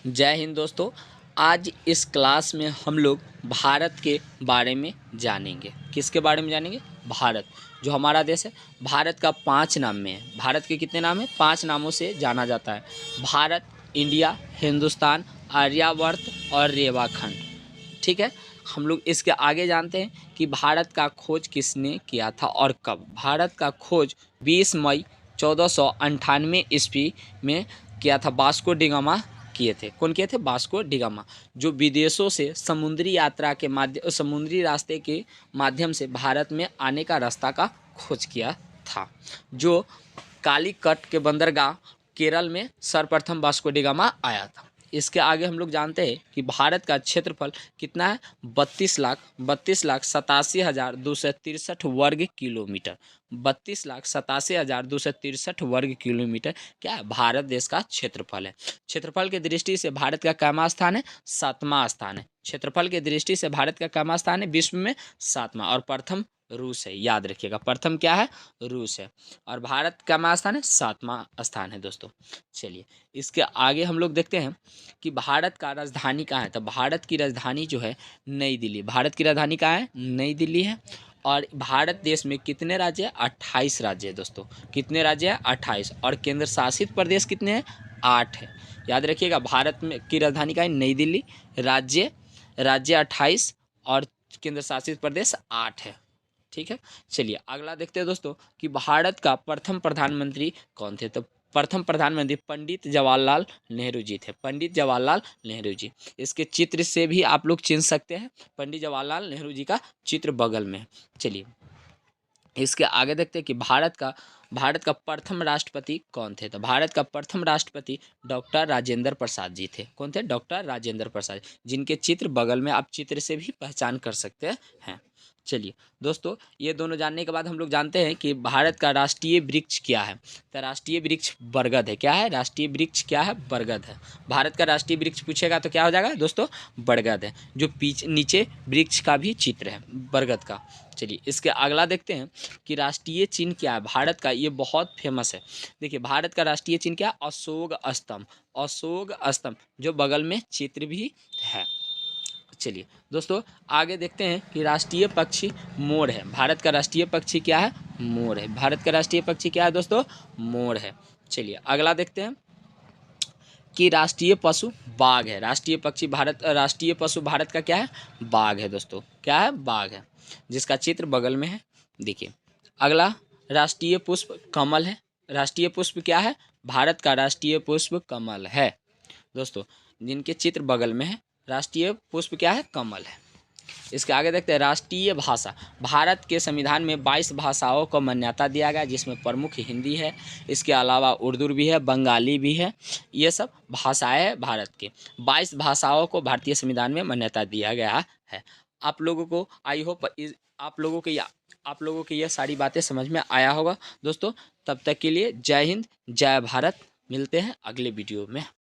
जय हिंद दोस्तों। आज इस क्लास में हम लोग भारत के बारे में जानेंगे। किसके बारे में जानेंगे? भारत, जो हमारा देश है। भारत का 5 नाम में है। भारत के कितने नाम हैं? 5 नामों से जाना जाता है। भारत, इंडिया, हिंदुस्तान, आर्यावर्त और रेवाखंड। ठीक है, हम लोग इसके आगे जानते हैं कि भारत का खोज किसने किया था और कब। भारत का खोज 20 मई 1498 ईस्वी में किया था। वास्को डी गामा किए थे। कौन किए थे? वास्को डी गामा, जो विदेशों से समुद्री यात्रा के माध्यम, समुद्री रास्ते के माध्यम से भारत में आने का रास्ता का खोज किया था। जो कालीकट के बंदरगाह केरल में सर्वप्रथम वास्को डी गामा आया था। इसके आगे हम लोग जानते हैं कि भारत का क्षेत्रफल कितना है? 32,87,263 वर्ग किलोमीटर। 32,87,263 वर्ग किलोमीटर क्या है? भारत देश का क्षेत्रफल है। क्षेत्रफल की दृष्टि से भारत का कैमा स्थान है? 7वां स्थान है। क्षेत्रफल की दृष्टि से भारत का कैमा स्थान है? विश्व में 7वां। और प्रथम रूस है, याद रखिएगा। प्रथम क्या है? रूस है। और भारत का कैमा स्थान है? 7वां स्थान है दोस्तों। चलिए, इसके आगे हम लोग देखते हैं कि भारत का राजधानी कहाँ है। तो भारत की राजधानी जो है नई दिल्ली। भारत की राजधानी कहाँ है? नई दिल्ली है। और भारत देश में कितने राज्य हैं? 28 राज्य है दोस्तों। कितने राज्य हैं? 28। और केंद्र शासित प्रदेश कितने हैं? 8 है। याद रखिएगा, भारत में की राजधानी का है नई दिल्ली, राज्य 28 और केंद्र शासित प्रदेश 8 है। ठीक है, चलिए अगला देखते हैं दोस्तों कि भारत का प्रथम प्रधानमंत्री कौन थे। तो प्रथम प्रधानमंत्री पंडित जवाहरलाल नेहरू जी थे। पंडित जवाहरलाल नेहरू जी। इसके चित्र से भी आप लोग चिन्ह सकते हैं। पंडित जवाहरलाल नेहरू जी का चित्र बगल में है। चलिए, इसके आगे देखते हैं कि भारत का प्रथम राष्ट्रपति कौन थे। तो भारत का प्रथम राष्ट्रपति डॉक्टर राजेंद्र प्रसाद जी थे। कौन थे? डॉक्टर राजेंद्र प्रसाद, जिनके चित्र बगल में, आप चित्र से भी पहचान कर सकते हैं। चलिए दोस्तों, ये दोनों जानने के बाद हम लोग जानते हैं कि भारत का राष्ट्रीय वृक्ष क्या है। तो राष्ट्रीय वृक्ष बरगद है। क्या है? राष्ट्रीय वृक्ष क्या है? बरगद है। भारत का राष्ट्रीय वृक्ष पूछेगा तो क्या हो जाएगा दोस्तों? बरगद है। जो नीचे वृक्ष का भी चित्र है बरगद का। चलिए, इसके अगला देखते हैं कि राष्ट्रीय चिन्ह क्या है भारत का। ये बहुत फेमस है। देखिए, भारत का राष्ट्रीय चिन्ह क्या है? अशोक स्तंभ। अशोक स्तंभ, जो बगल में चित्र भी है। चलिए दोस्तों, आगे देखते हैं कि राष्ट्रीय पक्षी मोर है। भारत का राष्ट्रीय पक्षी क्या है? मोर है। भारत का राष्ट्रीय पक्षी क्या है दोस्तों? मोर है। चलिए अगला देखते हैं कि राष्ट्रीय पशु बाघ है। राष्ट्रीय पशु भारत का क्या है? बाघ है दोस्तों। क्या है? बाघ है, जिसका चित्र बगल में है। देखिए अगला, राष्ट्रीय पुष्प कमल है। राष्ट्रीय पुष्प क्या है? भारत का राष्ट्रीय पुष्प कमल है दोस्तों, जिनके चित्र बगल में है। राष्ट्रीय पुष्प क्या है? कमल है। इसके आगे देखते हैं राष्ट्रीय भाषा। भारत के संविधान में 22 भाषाओं को मान्यता दिया गया, जिसमें प्रमुख हिंदी है। इसके अलावा उर्दू भी है, बंगाली भी है। ये सब भाषाएं हैं भारत के। 22 भाषाओं को भारतीय संविधान में मान्यता दिया गया है। आप लोगों को आई होप आप लोगों को यह सारी बातें समझ में आया होगा दोस्तों। तब तक के लिए जय हिंद, जय भारत। मिलते हैं अगले वीडियो में।